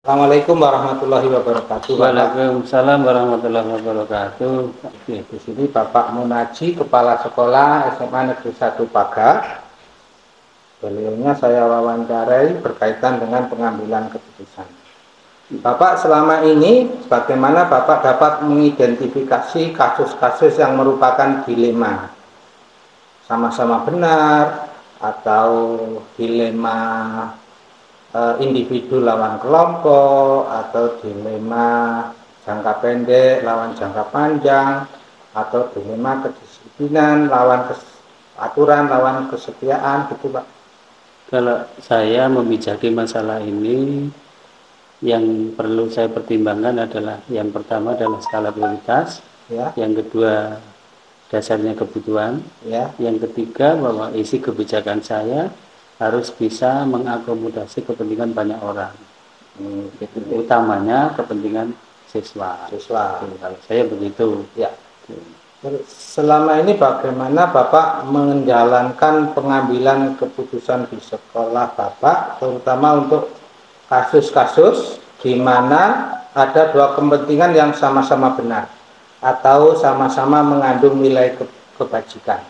Assalamualaikum warahmatullahi wabarakatuh, Bapak. Waalaikumsalam warahmatullahi wabarakatuh. Oke, di sini Bapak Munaji, Kepala Sekolah SMA Negeri 1 Paga. Beliaunya saya wawancarai berkaitan dengan pengambilan keputusan. Bapak selama ini, bagaimana Bapak dapat mengidentifikasi kasus-kasus yang merupakan dilema? Sama-sama benar atau dilema individu lawan kelompok, atau dilema jangka pendek lawan jangka panjang, atau dilema kedisiplinan lawan aturan lawan kesetiaan, gitu Pak. Kalau saya membicaki masalah ini, yang perlu saya pertimbangkan adalah yang pertama adalah skala prioritas, Ya, yang kedua dasarnya kebutuhan, ya. yang ketiga bahwa isi kebijakan saya harus bisa mengakomodasi kepentingan banyak orang, Gitu. utamanya kepentingan siswa. Siswa. Kalau saya begitu. Ya. Selama ini bagaimana Bapak menjalankan pengambilan keputusan di sekolah Bapak, terutama untuk kasus-kasus di mana ada dua kepentingan yang sama-sama benar atau sama-sama mengandung nilai kebajikan?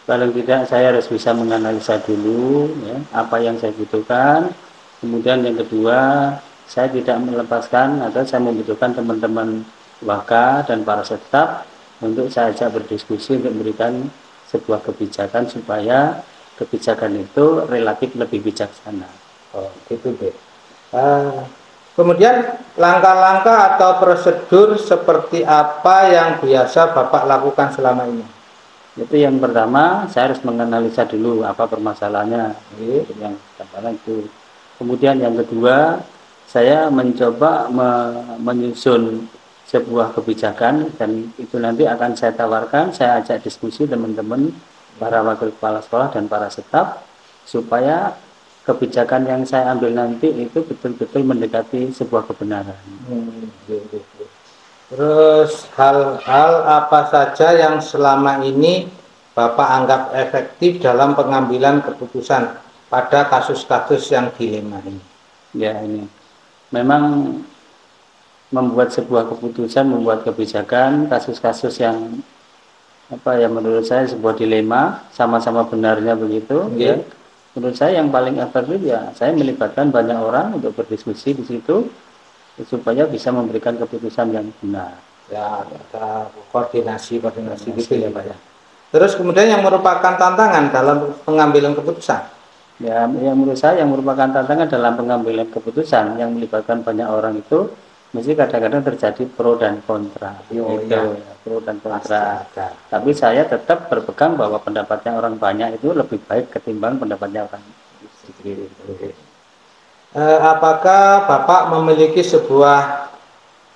Paling tidak saya harus bisa menganalisa dulu ya, apa yang saya butuhkan. Kemudian yang kedua, saya tidak melepaskan atau saya membutuhkan teman-teman waka dan para staf untuk saya ajak berdiskusi untuk memberikan sebuah kebijakan supaya kebijakan itu relatif lebih bijaksana. Oh, gitu deh. Kemudian langkah-langkah atau prosedur seperti apa yang biasa Bapak lakukan selama ini? Itu yang pertama, saya harus menganalisa dulu apa permasalahannya. Yang pertama itu. Kemudian yang kedua, saya mencoba menyusun sebuah kebijakan dan itu nanti akan saya tawarkan, saya ajak diskusi teman-teman, para wakil kepala sekolah dan para staf supaya kebijakan yang saya ambil nanti itu betul-betul mendekati sebuah kebenaran. Terus hal-hal apa saja yang selama ini Bapak anggap efektif dalam pengambilan keputusan pada kasus-kasus yang dilema ini? Ya, ini memang membuat sebuah keputusan, membuat kebijakan, kasus-kasus yang menurut saya sebuah dilema, sama-sama benarnya begitu. Ya. Menurut saya yang paling efektif ya saya melibatkan banyak orang untuk berdiskusi di situ supaya bisa memberikan keputusan yang benar. Ya, ada koordinasi gitu ya Pak ya. Terus kemudian yang merupakan tantangan dalam pengambilan keputusan? Ya, yang menurut saya yang merupakan tantangan dalam pengambilan keputusan yang melibatkan banyak orang itu mesti kadang-kadang terjadi pro dan kontra. Pro dan kontra. Tapi saya tetap berpegang bahwa pendapatnya orang banyak itu lebih baik ketimbang pendapatnya orang sedikit. Apakah Bapak memiliki sebuah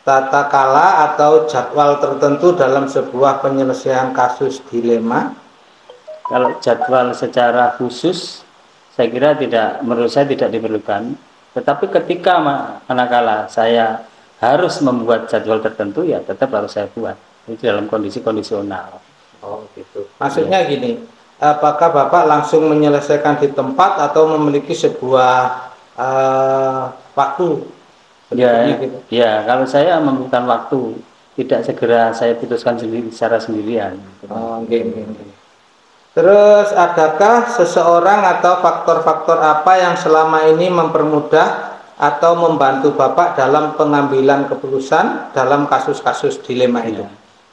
tata kala atau jadwal tertentu dalam sebuah penyelesaian kasus dilema? Kalau jadwal secara khusus, saya kira menurut saya tidak diperlukan. Tetapi ketika manakala saya harus membuat jadwal tertentu, ya tetap harus saya buat. Itu dalam kondisi kondisional. Oh gitu. Maksudnya gini, apakah Bapak langsung menyelesaikan di tempat atau memiliki sebuah waktu? Gitu. Ya, kalau saya membutuhkan waktu, tidak segera saya putuskan sendiri secara sendirian. Terus adakah seseorang atau faktor-faktor apa yang selama ini mempermudah atau membantu Bapak dalam pengambilan keputusan dalam kasus-kasus dilema itu?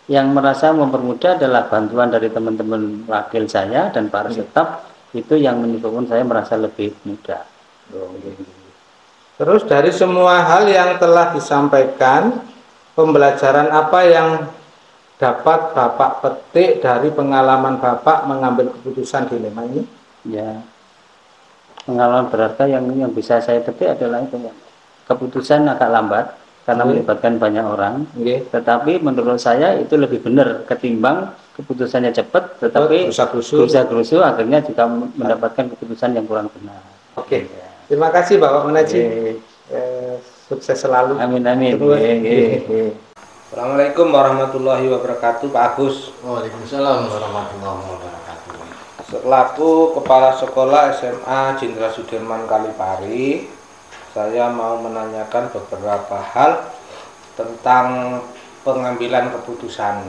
Yang merasa mempermudah adalah bantuan dari teman-teman wakil saya dan para staf, itu yang menyebabkan saya merasa lebih mudah. Terus dari semua hal yang telah disampaikan, pembelajaran apa yang dapat Bapak petik dari pengalaman Bapak mengambil keputusan dilema ini? Ya, pengalaman berharga yang bisa saya petik adalah itu, keputusan agak lambat karena melibatkan banyak orang. Tetapi menurut saya itu lebih benar ketimbang keputusannya cepat, tetapi gerusa-gerusu akhirnya juga mendapatkan keputusan yang kurang benar. Oke. Terima kasih Bapak Munaji. Sukses selalu. Amin. Assalamualaikum warahmatullahi wabarakatuh, Pak Agus. Waalaikumsalam warahmatullahi wabarakatuh. Selaku Kepala Sekolah SMA Jenderal Sudirman Kalipari, saya mau menanyakan beberapa hal tentang pengambilan keputusan.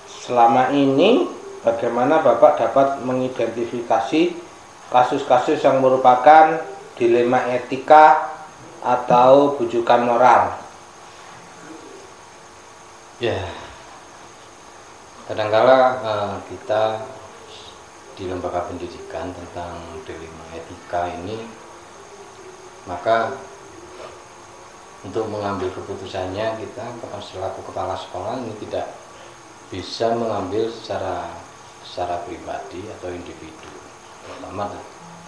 Selama ini bagaimana Bapak dapat mengidentifikasi kasus-kasus yang merupakan dilema etika atau bujukan moral? Ya, kadangkala kita di lembaga pendidikan tentang dilema etika ini, maka untuk mengambil keputusannya kita selaku kepala sekolah ini tidak bisa mengambil secara pribadi atau individu, pertama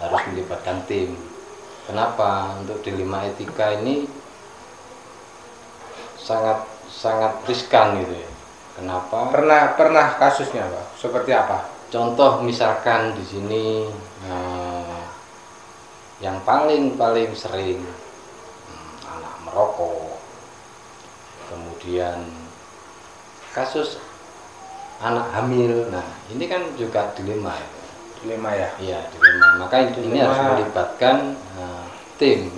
harus melibatkan tim. Kenapa? Untuk dilema etika ini sangat riskan gitu ya. Kenapa? Pernah kasusnya, Pak? Seperti apa? Contoh misalkan di sini yang paling sering anak merokok, kemudian kasus anak hamil. Nah, ini kan juga dilema ya. Dilema ya? Iya, dilema. Maka ini harus melibatkan tim,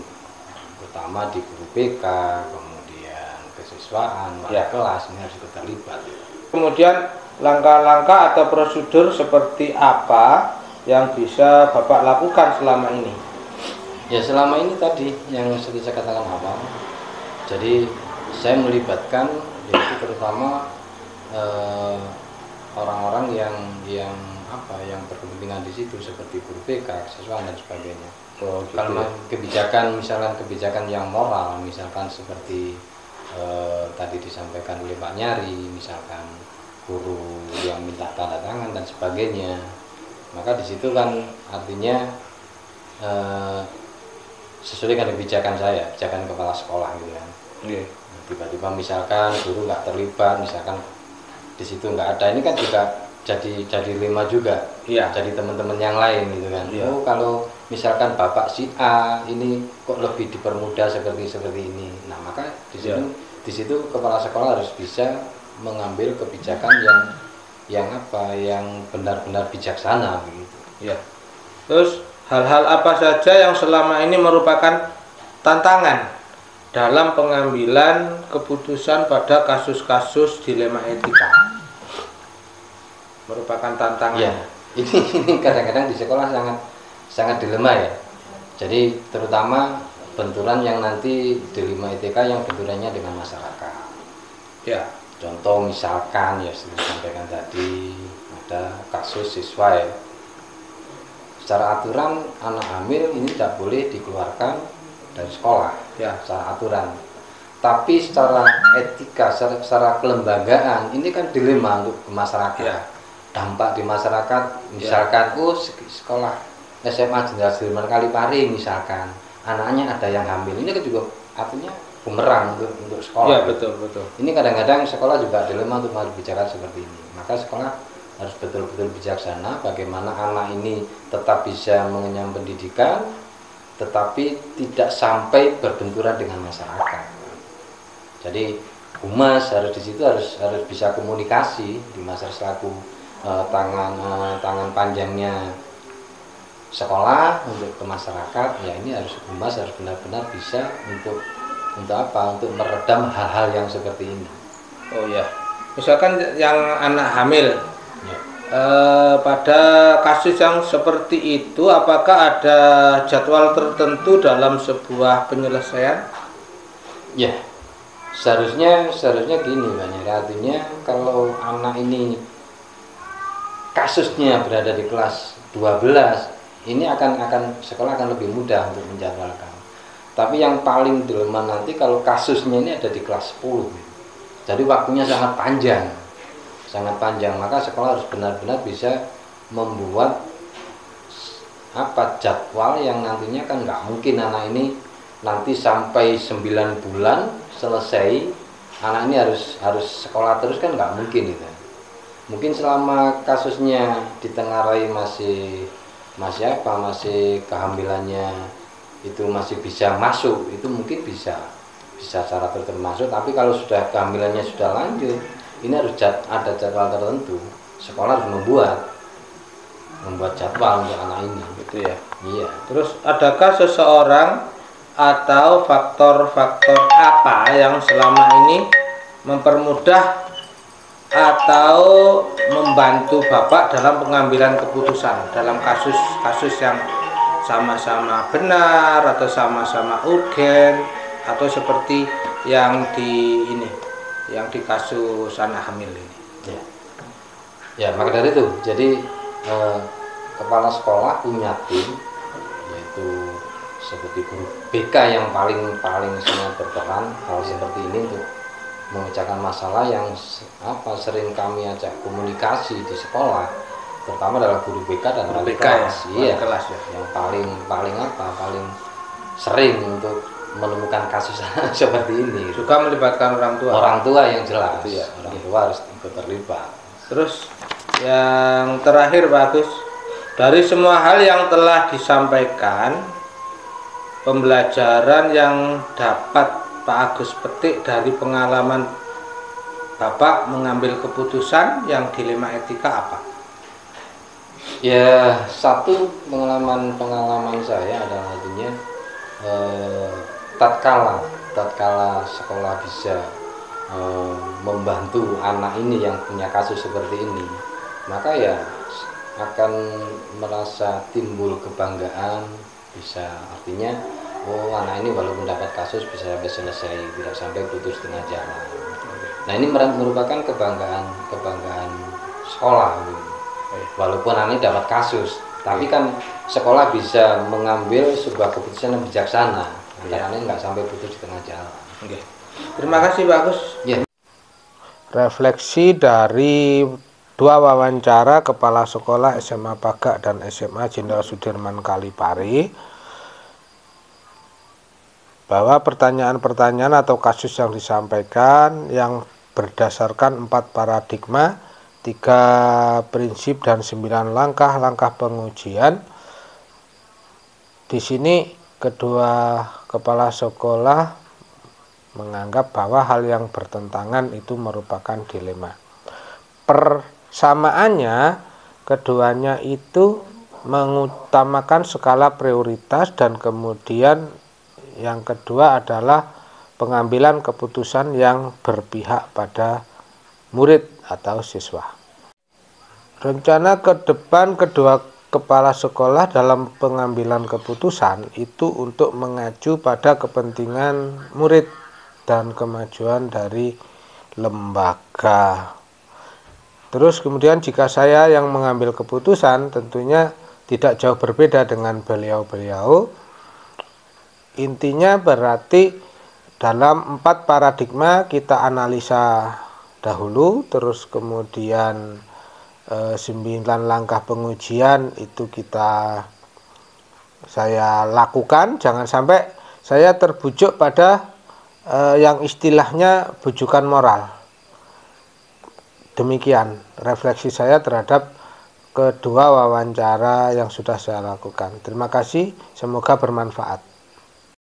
terutama di guru BK, kemudian kesiswaan, wali kelas, ini harus terlibat. Kemudian langkah-langkah atau prosedur seperti apa yang bisa Bapak lakukan selama ini? Ya, selama ini tadi yang seperti saya katakan awal, jadi saya melibatkan yaitu terutama orang-orang yang berkepentingan di situ seperti guru BK, siswa dan sebagainya. Oh, gitu. Kalau kebijakan, misalkan kebijakan yang moral, misalkan seperti tadi disampaikan oleh Pak Nyari, misalkan guru yang minta tanda tangan dan sebagainya, maka di situ kan artinya sesuai dengan kebijakan saya, kebijakan kepala sekolah gitu kan. Tiba-tiba misalkan guru nggak terlibat, misalkan di situ nggak ada, ini kan juga jadi dilema juga. Jadi teman-teman yang lain gitu kan. Oh, kalau misalkan bapak si A ini kok lebih dipermudah seperti ini. Nah, maka di situ kepala sekolah harus bisa mengambil kebijakan yang benar-benar bijaksana begitu. Ya. Terus hal-hal apa saja yang selama ini merupakan tantangan dalam pengambilan keputusan pada kasus-kasus dilema etika? Merupakan tantangan. Ya, ini kadang-kadang di sekolah sangat dilema ya. Jadi terutama benturan yang nanti dilema etika yang benturannya dengan masyarakat. Ya. Contoh misalkan ya seperti disampaikan tadi ada kasus siswa ya. Secara aturan anak hamil ini tidak boleh dikeluarkan dari sekolah ya, secara aturan. Tapi secara etika, secara kelembagaan ini kan dilema untuk masyarakat. Ya. Dampak di masyarakat, misalkan sekolah SMA Jenderal Sudirman Kalipari misalkan anaknya ada yang hamil, ini kan juga artinya bumerang untuk sekolah. Ya, betul. Ini kadang-kadang sekolah juga dilema untuk berbicara seperti ini. Maka sekolah harus betul-betul bijaksana bagaimana anak ini tetap bisa mengenyam pendidikan, tetapi tidak sampai berbenturan dengan masyarakat. Jadi humas harus di situ harus bisa komunikasi di masa selaku tangan panjangnya sekolah untuk ke masyarakat. Ya, ini humas harus benar-benar bisa untuk meredam hal-hal yang seperti ini. Oh ya, misalkan yang anak hamil ya. Pada kasus yang seperti itu apakah ada jadwal tertentu dalam sebuah penyelesaian? Ya, seharusnya gini banyak, artinya kalau anak ini kasusnya berada di kelas 12, ini sekolah akan lebih mudah untuk menjadwalkan. Tapi yang paling dilema nanti kalau kasusnya ini ada di kelas 10. Jadi waktunya sangat panjang. Maka sekolah harus benar-benar bisa membuat jadwal yang nantinya kan nggak mungkin anak ini nanti sampai 9 bulan selesai. Anak ini harus sekolah terus kan nggak mungkin gitu. Mungkin selama kasusnya ditengarai masih kehamilannya itu masih bisa masuk, itu mungkin bisa secara termasuk. Tapi kalau sudah kehamilannya sudah lanjut, ini harus ada jadwal tertentu. Sekolah harus membuat jadwal untuk anak ini. Gitu ya. Iya. Terus adakah seseorang atau faktor-faktor apa yang selama ini mempermudah atau membantu Bapak dalam pengambilan keputusan dalam kasus-kasus yang sama-sama benar atau sama-sama urgen, atau seperti yang di kasus anak hamil ini? Ya, maka dari itu, jadi kepala sekolah punya tim, yaitu seperti guru BK yang paling sangat berperan hal seperti ini untuk memecahkan masalah yang sering kami ajak komunikasi di sekolah, terutama adalah guru BK dan wali kelas, yang paling sering untuk menemukan kasus seperti ini. Juga melibatkan orang tua yang jelas, orang tua harus ikut terlibat. Terus yang terakhir Pak Agus, dari semua hal yang telah disampaikan, pembelajaran yang dapat Pak Agus petik dari pengalaman Bapak mengambil keputusan yang dilema etika apa? Ya, satu pengalaman saya adalah artinya tatkala sekolah bisa membantu anak ini yang punya kasus seperti ini, maka ya akan merasa timbul kebanggaan, bisa artinya anak ini walaupun dapat kasus bisa sampai selesai, tidak sampai putus tengah jalan. Nah, ini merupakan kebanggaan sekolah, walaupun anak ini dapat kasus, tapi kan sekolah bisa mengambil sebuah keputusan yang bijaksana, anak ini nggak sampai putus di tengah jalan. Terima kasih Pak Agus. Refleksi dari 2 wawancara kepala sekolah SMA Pagak dan SMA Jenderal Sudirman Kalipari, bahwa pertanyaan-pertanyaan atau kasus yang disampaikan yang berdasarkan 4 paradigma, 3 prinsip dan 9 langkah pengujian. Di sini kedua kepala sekolah menganggap bahwa hal yang bertentangan itu merupakan dilema. Persamaannya, keduanya itu mengutamakan skala prioritas, dan kemudian yang kedua adalah pengambilan keputusan yang berpihak pada murid atau siswa. Rencana ke depan kedua kepala sekolah dalam pengambilan keputusan itu untuk mengacu pada kepentingan murid dan kemajuan dari lembaga. Terus kemudian jika saya yang mengambil keputusan, tentunya tidak jauh berbeda dengan beliau-beliau. Intinya berarti dalam 4 paradigma kita analisa dahulu, terus kemudian 9 langkah pengujian itu saya lakukan. Jangan sampai saya terbujuk pada yang istilahnya bujukan moral. Demikian refleksi saya terhadap kedua wawancara yang sudah saya lakukan. Terima kasih, semoga bermanfaat.